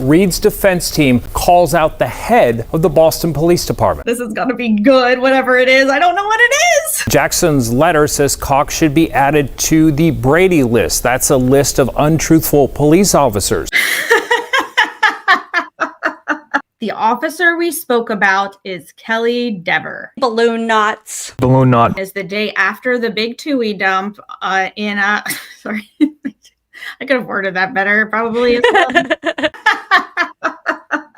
Reed's defense team calls out the head of the Boston Police Department. This is gonna be good, whatever it is. I don't know what it is. Jackson's letter says Cox should be added to the Brady list. That's a list of untruthful police officers. The officer we spoke about is Kelly Deber. Balloon knots. Balloon knot. Is the day after the big Tui dump sorry. I could have worded that better, probably. As well.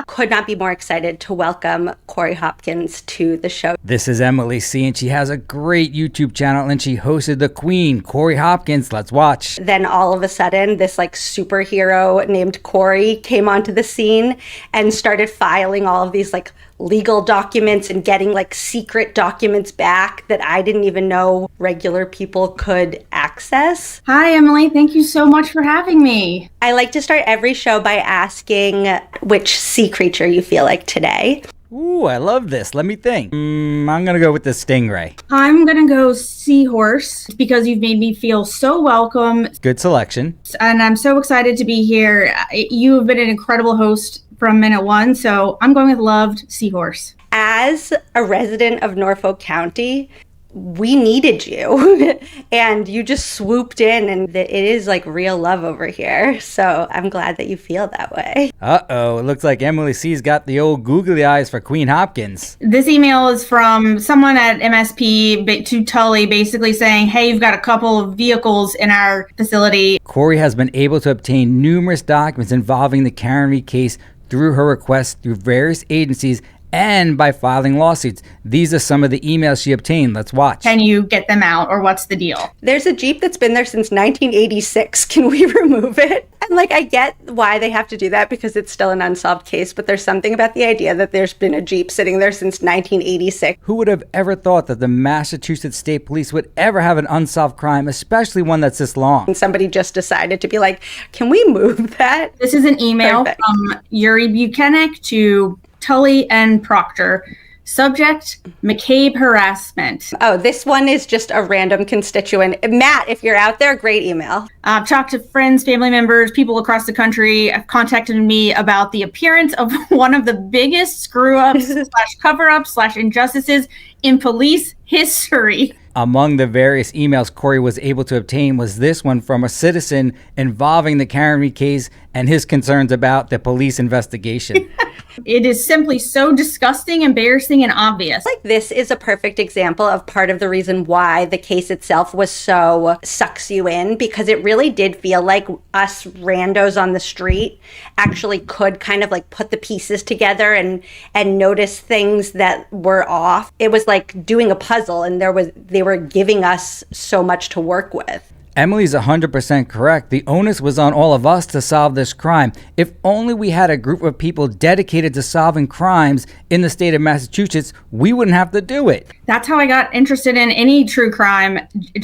Could not be more excited to welcome Corri Hopkins to the show. This is Emily C, and she has a great YouTube channel, and she hosted the Queen, Corri Hopkins. Let's watch. Then all of a sudden, this superhero named Corri came onto the scene and started filing all of these legal documents and getting secret documents back that I didn't even know regular people could access. Hi, Emily. Thank you so much for having me. I like to start every show by asking which sea creature you feel like today. Ooh, I love this. Let me think. I'm going to go with the stingray. I'm going to go seahorse because you've made me feel so welcome. Good selection. And I'm so excited to be here. You have been an incredible host from minute one, so I'm going with loved seahorse. As a resident of Norfolk County, we needed you and you just swooped in, and it is real love over here. So I'm glad that you feel that way. Uh-oh, it looks like Emily C's got the old googly eyes for Queen Hopkins. This email is from someone at MSP to Tully, basically saying, hey, you've got a couple of vehicles in our facility. Corri has been able to obtain numerous documents involving the Karen Reed case through her requests through various agencies and by filing lawsuits. These are some of the emails she obtained. Let's watch. Can you get them out, or what's the deal? There's a Jeep that's been there since 1986. Can we remove it? And I get why they have to do that because it's still an unsolved case, but there's something about the idea that there's been a Jeep sitting there since 1986. Who would have ever thought that the Massachusetts State Police would ever have an unsolved crime, especially one that's this long? And somebody just decided to be like, can we move that? This is an email Perfect. from Yuri Buchanan to Tully and Proctor. Subject, McCabe harassment. Oh, this one is just a random constituent. Matt, if you're out there, great email. I've talked to friends, family members, people across the country have contacted me about the appearance of one of the biggest screw-ups slash cover-ups slash injustices in police history. Among the various emails Corri was able to obtain was this one from a citizen involving the Karen Reed case and his concerns about the police investigation. It is simply so disgusting, embarrassing, and obvious. This is a perfect example of part of the reason why the case itself was so sucks you in, because it really did feel like us randos on the street actually could kind of put the pieces together and notice things that were off. It was like doing a puzzle, and they were giving us so much to work with. Emily's 100% correct. The onus was on all of us to solve this crime. If only we had a group of people dedicated to solving crimes in the state of Massachusetts, we wouldn't have to do it. That's how I got interested in any true crime,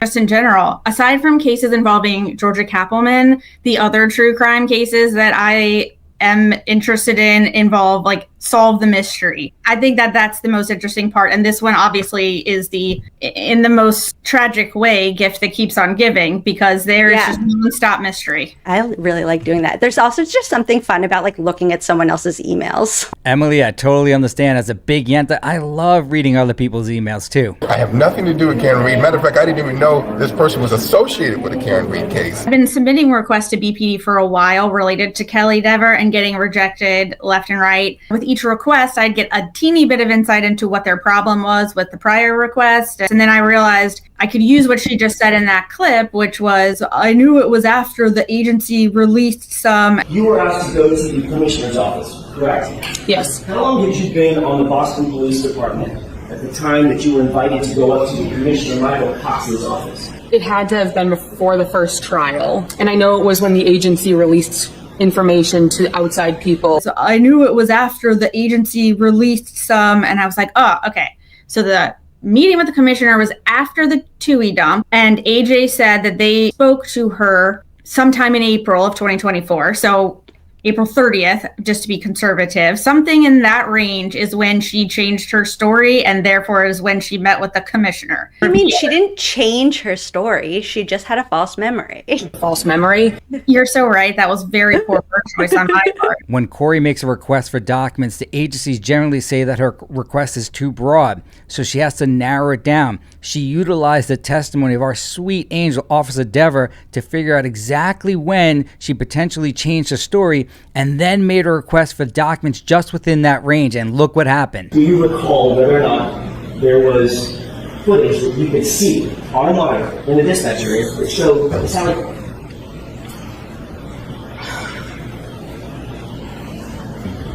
just in general. Aside from cases involving Georgia Cappelman, the other true crime cases that I am interested in involve solve the mystery. I think that that's the most interesting part. And this one obviously is in the most tragic way, gift that keeps on giving, because there's just non-stop mystery. I really like doing that. There's also just something fun about looking at someone else's emails. Emily, I totally understand. As a big Yenta, I love reading other people's emails too. I have nothing to do with Karen Reed. Matter of fact, I didn't even know this person was associated with the Karen Reed case. I've been submitting requests to BPD for a while related to Kelly Deber and getting rejected left and right. With each request, I'd get a teeny bit of insight into what their problem was with the prior request. And then I realized I could use what she just said in that clip, which was, I knew it was after the agency released some. You were asked to go to the commissioner's office, correct? Yes. How long had you been on the Boston Police Department at the time that you were invited to go up to Commissioner Michael Cox's office? It had to have been before the first trial. And I know it was when the agency released information to outside people. So I knew it was after the agency released some, and I was like, oh, okay. So the meeting with the commissioner was after the Tui dump, and AJ said that they spoke to her sometime in April of 2024. So April 30th, just to be conservative. Something in that range is when she changed her story, and therefore is when she met with the commissioner. I mean, she didn't change her story. She just had a false memory. False memory? You're so right. That was very poor word choice on my part. When Corri makes a request for documents, the agencies generally say that her request is too broad, so she has to narrow it down. She utilized the testimony of our sweet angel, Officer Deber, to figure out exactly when she potentially changed her story, and then made a request for documents just within that range, and look what happened. Do you recall whether or not there was footage that you could see on a monitor in the dispatch area that showed the Sallyport?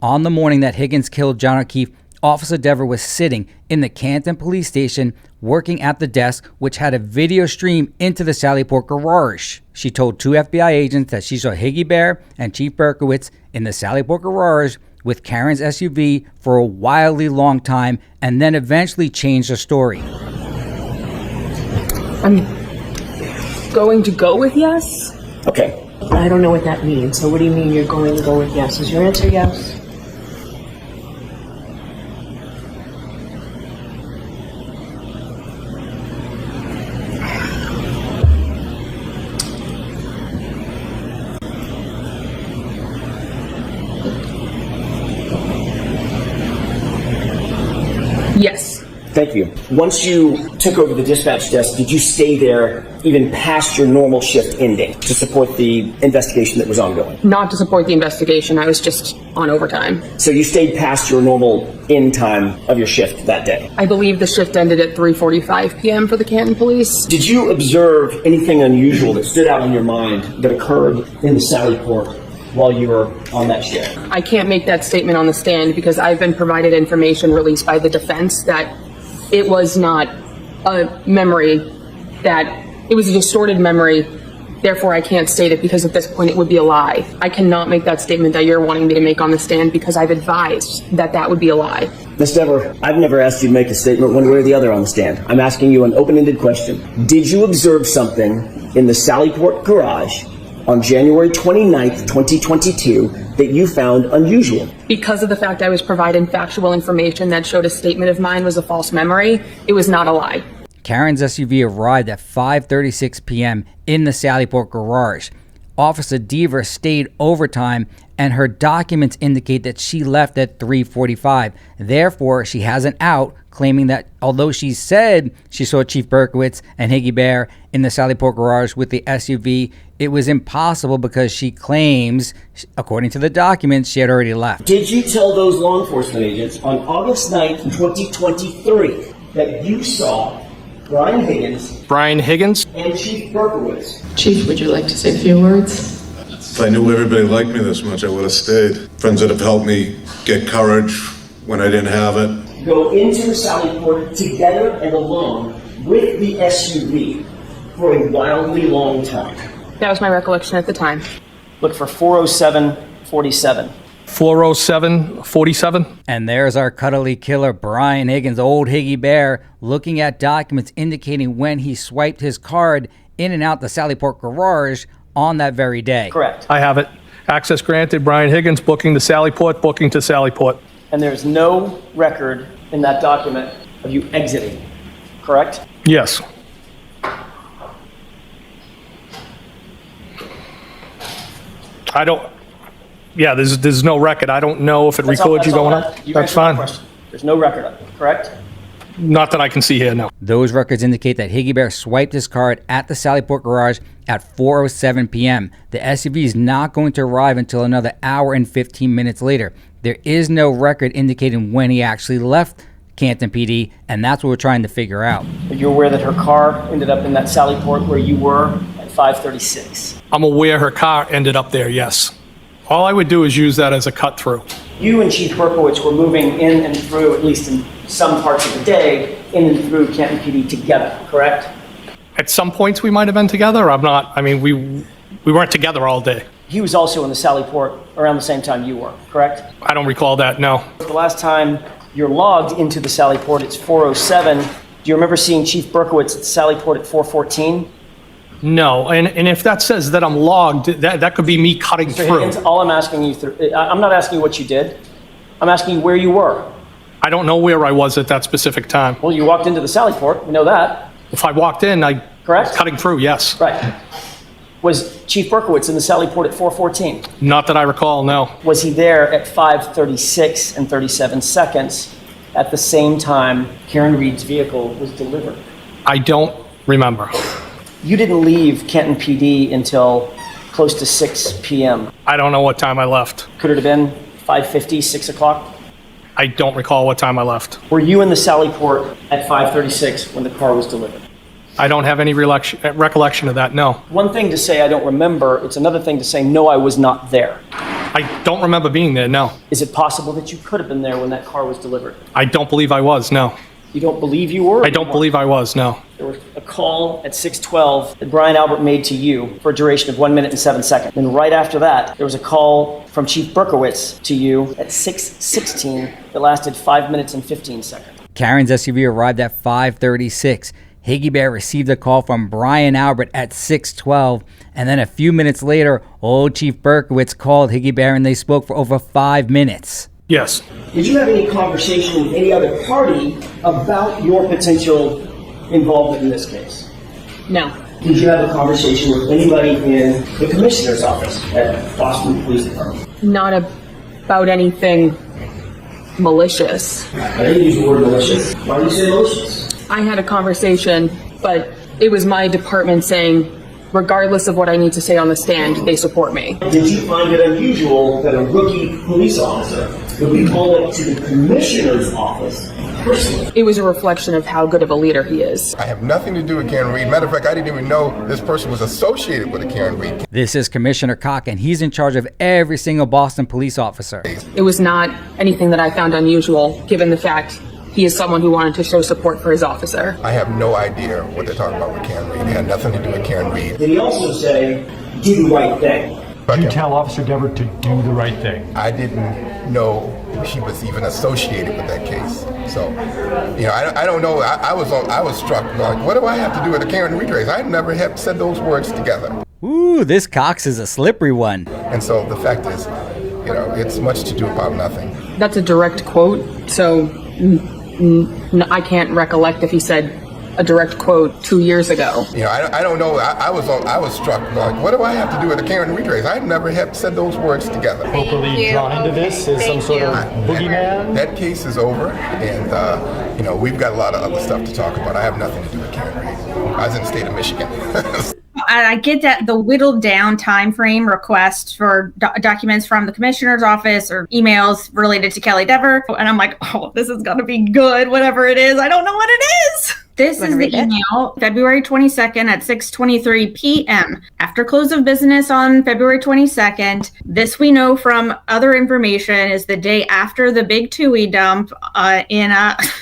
On the morning that Higgins killed John O'Keefe, Officer Deber was sitting in the Canton police station working at the desk, which had a video stream into the Sallyport garage. She told 2 FBI agents that she saw Higgy Bear and Chief Berkowitz in the Sallyport garage with Karen's SUV for a wildly long time, and then eventually changed her story. I'm going to go with yes. Okay. I don't know what that means. So what do you mean you're going to go with yes? Is your answer yes? Yes. Thank you. Once you took over the dispatch desk, did you stay there even past your normal shift ending to support the investigation that was ongoing? Not to support the investigation. I was just on overtime. So you stayed past your normal end time of your shift that day? I believe the shift ended at 3:45 p.m. for the Canton Police. Did you observe anything unusual that stood out in your mind that occurred in the Sallyport while you were on that shift? I can't make that statement on the stand because I've been provided information released by the defense that it was not a memory, that it was a distorted memory. Therefore, I can't state it because at this point it would be a lie. I cannot make that statement that you're wanting me to make on the stand because I've advised that that would be a lie. Ms. Deber, I've never asked you to make a statement one way or the other on the stand. I'm asking you an open-ended question. Did you observe something in the Sallyport garage on January 29th, 2022 that you found unusual? Because of the fact I was provided factual information that showed a statement of mine was a false memory, it was not a lie. Karen's SUV arrived at 5:36 p.m. in the Sallyport garage. Officer Deber stayed overtime, and her documents indicate that she left at 3:45. Therefore, she has an out claiming that although she said she saw Chief Berkowitz and Higgy Bear in the Sallyport garage with the SUV, it was impossible because she claims, according to the documents, she had already left. Did you tell those law enforcement agents on August 9th, 2023 that you saw Brian Higgins and Chief Berkowitz? Chief, would you like to say a few words? If I knew everybody liked me this much, I would have stayed. Friends that have helped me get courage when I didn't have it. Go into the Sallyport together and alone with the SUV for a wildly long time. That was my recollection at the time. Look for 40747. 407-47. And there's our cuddly killer, Brian Higgins, old Higgy Bear, looking at documents indicating when he swiped his card in and out the Sallyport garage on that very day. Correct. I have it. Access granted. Brian Higgins booking to Sallyport, booking to Sallyport. And there's no record in that document of you exiting, correct? Yes. I don't. Yeah, there's no record. I don't know if it records you going up. That's fine. There's no record of it, correct? Not that I can see here, no. Those records indicate that Higgy Bear swiped his card at the Sallyport garage at 4:07 p.m. The SUV is not going to arrive until another hour and 15 minutes later. There is no record indicating when he actually left Canton PD, and that's what we're trying to figure out. But you're aware that her car ended up in that Sallyport where you were at 5:36. I'm aware her car ended up there, yes. All I would do is use that as a cut through. You and Chief Berkowitz were moving in and through, at least in some parts of the day, in and through Canton PD together, correct? At some points we might have been together. We weren't together all day. He was also in the Sallyport around the same time you were, correct? I don't recall that, no. The last time you're logged into the Sallyport, it's 4:07. Do you remember seeing Chief Berkowitz at the Sallyport at 4:14? No, and if that says that I'm logged, that could be me cutting Mr. through. Higgins, all I'm asking you I'm not asking you what you did. I'm asking you where you were. I don't know where I was at that specific time. Well, you walked into the Sallyport. We know that. If I walked in, Correct? was cutting through, yes. Right. Was Chief Berkowitz in the Sallyport at 4:14? Not that I recall, no. Was he there at 5:36 and 37 seconds at the same time Karen Reed's vehicle was delivered? I don't remember. You didn't leave Canton PD until close to 6 p.m. I don't know what time I left. Could it have been 5:50, 6 o'clock? I don't recall what time I left. Were you in the Sallyport at 5:36 when the car was delivered? I don't have any recollection of that, no. One thing to say I don't remember, it's another thing to say no, I was not there. I don't remember being there, no. Is it possible that you could have been there when that car was delivered? I don't believe I was, no. You don't believe you were? I don't believe I was, no. There was a call at 6:12 that Brian Albert made to you for a duration of 1 minute and 7 seconds. Then right after that, there was a call from Chief Berkowitz to you at 6:16 that lasted 5 minutes and 15 seconds. Karen's SUV arrived at 5:36. Higgy Bear received a call from Brian Albert at 6:12, and then a few minutes later, old Chief Berkowitz called Higgy Bear and they spoke for over 5 minutes. Yes. Did you have any conversation with any other party about your potential involvement in this case? No. Did you have a conversation with anybody in the commissioner's office at Boston Police Department? Not about anything malicious. I didn't use the word malicious. Why do you say malicious? I had a conversation, but it was my department saying, regardless of what I need to say on the stand, they support me. Did you find it unusual that a rookie police officer would be called up to the commissioner's office personally? It was a reflection of how good of a leader he is. I have nothing to do with Karen Reed. Matter of fact, I didn't even know this person was associated with a Karen Reed. This is Commissioner Koch, and he's in charge of every single Boston police officer. It was not anything that I found unusual, given the fact he is someone who wanted to show support for his officer. I have no idea what they're talking about with Karen Reed. It had nothing to do with Karen Reed. Did he also say, do the right thing? Did you tell Officer Deber to do the right thing? I didn't know she was even associated with that case. So, I don't know. I was struck. Like, what do I have to do with the Karen Reed case? I never have said those words together. Ooh, this Cox is a slippery one. And so the fact is, it's much to do about nothing. That's a direct quote, so I can't recollect if he said a direct quote 2 years ago. I don't know. I was struck. Like, what do I have to do with the Karen Reed case? I never have said those words together. Appropriately drawn into this as some sort of boogeyman? That case is over, and we've got a lot of other stuff to talk about. I have nothing to do with Karen Reed. I was in the state of Michigan. I get that the whittled down time frame request for documents from the commissioner's office or emails related to Kelly Deber. And I'm like, oh, this is going to be good, whatever it is. I don't know what it is. This is the email, February 22nd at 6:23 p.m. After close of business on February 22nd, this we know from other information is the day after the big TUI dump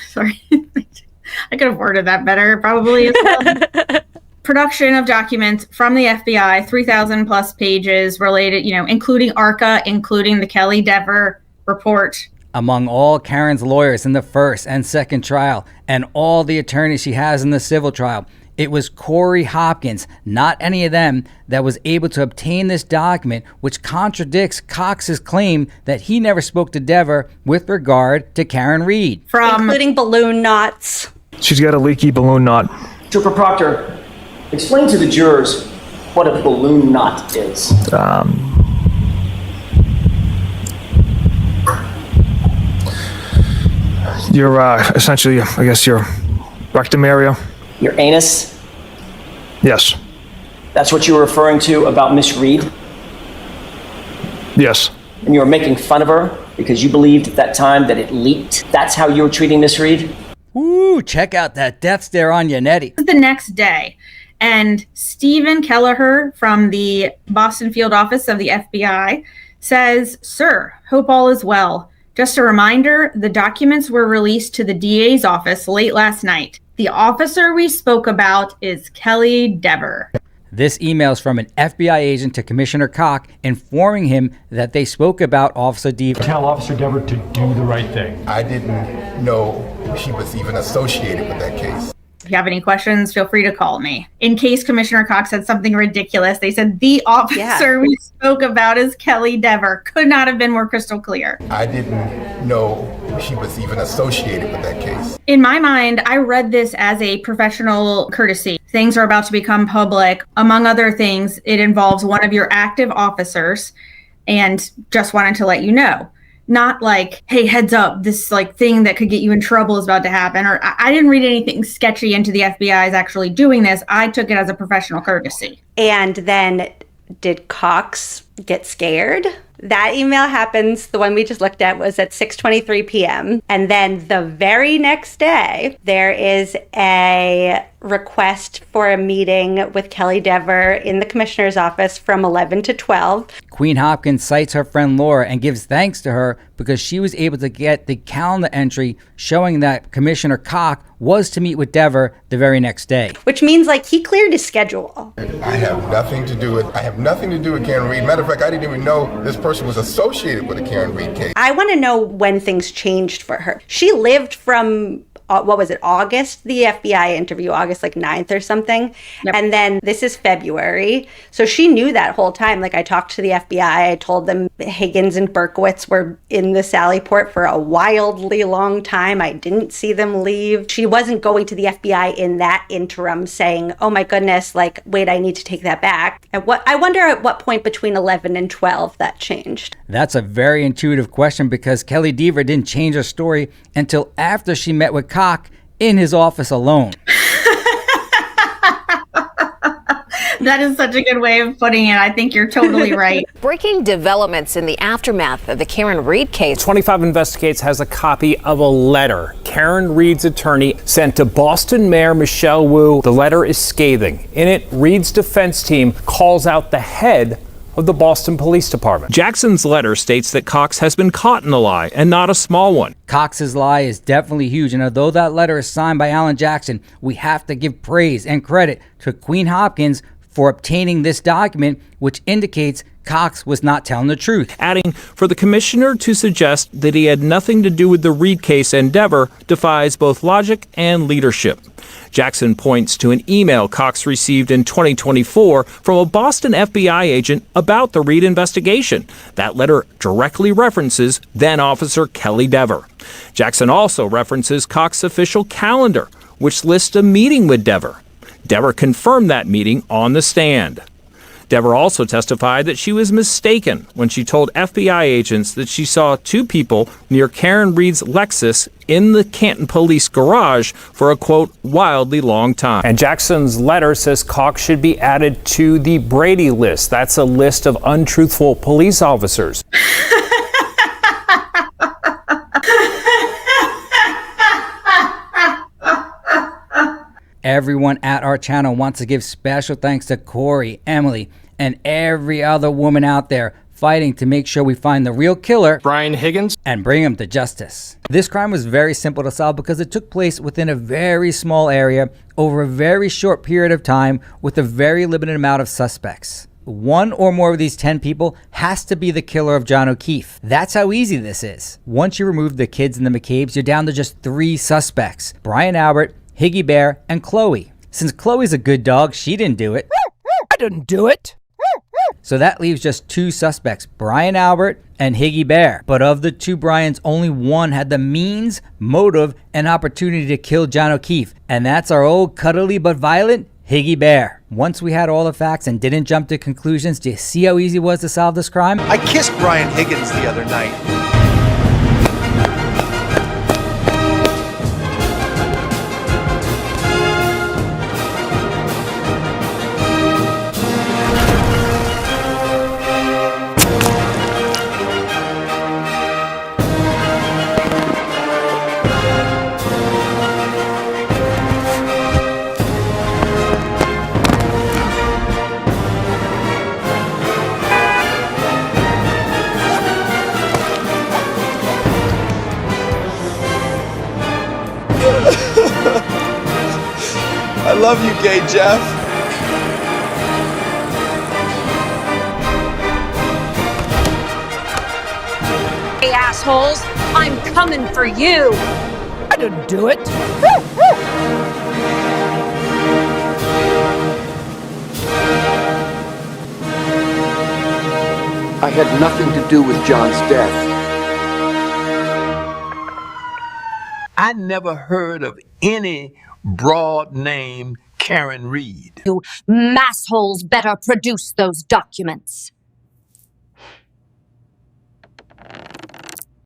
sorry, I could have worded that better probably as well. Production of documents from the FBI, 3,000 plus pages related, including ARCA, including the Kelly Deber report. Among all Karen's lawyers in the first and second trial and all the attorneys she has in the civil trial, it was Corri Hopkins, not any of them, that was able to obtain this document, which contradicts Cox's claim that he never spoke to Deber with regard to Karen Reed. Including balloon knots. She's got a leaky balloon knot. Trooper Proctor, explain to the jurors what a balloon knot is. Your essentially, I guess, your rectum area. Your anus? Yes. That's what you were referring to about Miss Reed? Yes. And you were making fun of her because you believed at that time that it leaked? That's how you were treating Miss Reed? Ooh, check out that death stare on Yannetti. The next day, and Stephen Kelleher from the Boston field office of the FBI says, "Sir, hope all is well. Just a reminder, the documents were released to the DA's office late last night. The officer we spoke about is Kelly Deber." This email is from an FBI agent to Commissioner Koch informing him that they spoke about Officer Deber. Tell Officer Deber to do the right thing. I didn't know she was even associated with that case. If you have any questions, feel free to call me. In case Commissioner Cox said something ridiculous, they said the officer we spoke about is Kelly Deber. Could not have been more crystal clear. I didn't know she was even associated with that case. In my mind, I read this as a professional courtesy. Things are about to become public. Among other things, it involves one of your active officers, and just wanted to let you know. Not like, hey, heads up, this like thing that could get you in trouble is about to happen. Or I didn't read anything sketchy into the FBI is actually doing this. I took it as a professional courtesy. And then did Cox get scared? That email happens, the one we just looked at was at 6:23 p.m. And then the very next day, there is a request for a meeting with Kelly Dever in the commissioner's office from 11 to 12. Queen Hopkins cites her friend Laura and gives thanks to her because she was able to get the calendar entry showing that Commissioner Cox was to meet with Dever the very next day. Which means like he cleared his schedule. I have nothing to do with Karen Reed. Matter of fact, I didn't even know this person was associated with the Karen Reed case. I want to know when things changed for her. She lived from August, the FBI interview, August like 9th or something. Yep. And then this is February. So she knew that whole time. Like I talked to the FBI, I told them Higgins and Berkowitz were in the Sallyport for a wildly long time. I didn't see them leave. She wasn't going to the FBI in that interim saying, oh my goodness, like, wait, I need to take that back. I wonder at what point between 11 and 12 that changed. That's a very intuitive question because Kelly Dever didn't change her story until after she met with Cox in his office alone. That is such a good way of putting it. I think you're totally right. Breaking developments in the aftermath of the Karen Reed case. 25 Investigates has a copy of a letter Karen Reed's attorney sent to Boston Mayor Michelle Wu. The letter is scathing. In it, Reed's defense team calls out the head of the Boston Police Department. Jackson's letter states that Cox has been caught in a lie, and not a small one. Cox's lie is definitely huge, and although that letter is signed by Alan Jackson, we have to give praise and credit to Queen Hopkins for obtaining this document, which indicates Cox was not telling the truth. Adding, for the commissioner to suggest that he had nothing to do with the Reed case and Deber defies both logic and leadership. Jackson points to an email Cox received in 2024 from a Boston FBI agent about the Reed investigation. That letter directly references then-Officer Kelly Dever. Jackson also references Cox's official calendar, which lists a meeting with Dever. Dever confirmed that meeting on the stand. Deber also testified that she was mistaken when she told FBI agents that she saw two people near Karen Reed's Lexus in the Canton police garage for a, quote, wildly long time. And Jackson's letter says Cox should be added to the Brady list. That's a list of untruthful police officers. Everyone at our channel wants to give special thanks to Corri, Emily, and every other woman out there fighting to make sure we find the real killer, Brian Higgins, and bring him to justice. This crime was very simple to solve because it took place within a very small area over a very short period of time with a very limited amount of suspects. One or more of these 10 people has to be the killer of John O'Keefe. That's how easy this is. Once you remove the kids and the McCabe's, you're down to just 3 suspects: Brian Albert, Higgy Bear, and Chloe. Since Chloe's a good dog, she didn't do it. I didn't do it. So that leaves just 2 suspects, Brian Albert and Higgy Bear. But of the 2 Brians, only one had the means, motive, and opportunity to kill John O'Keefe. And that's our old cuddly but violent Higgy Bear. Once we had all the facts and didn't jump to conclusions, do you see how easy it was to solve this crime? I kissed Brian Higgins the other night. I love you, gay Jeff. Hey, assholes, I'm coming for you. I didn't do it. had nothing to do with John's death. I never heard of any broad name Karen Reed. You massholes better produce those documents.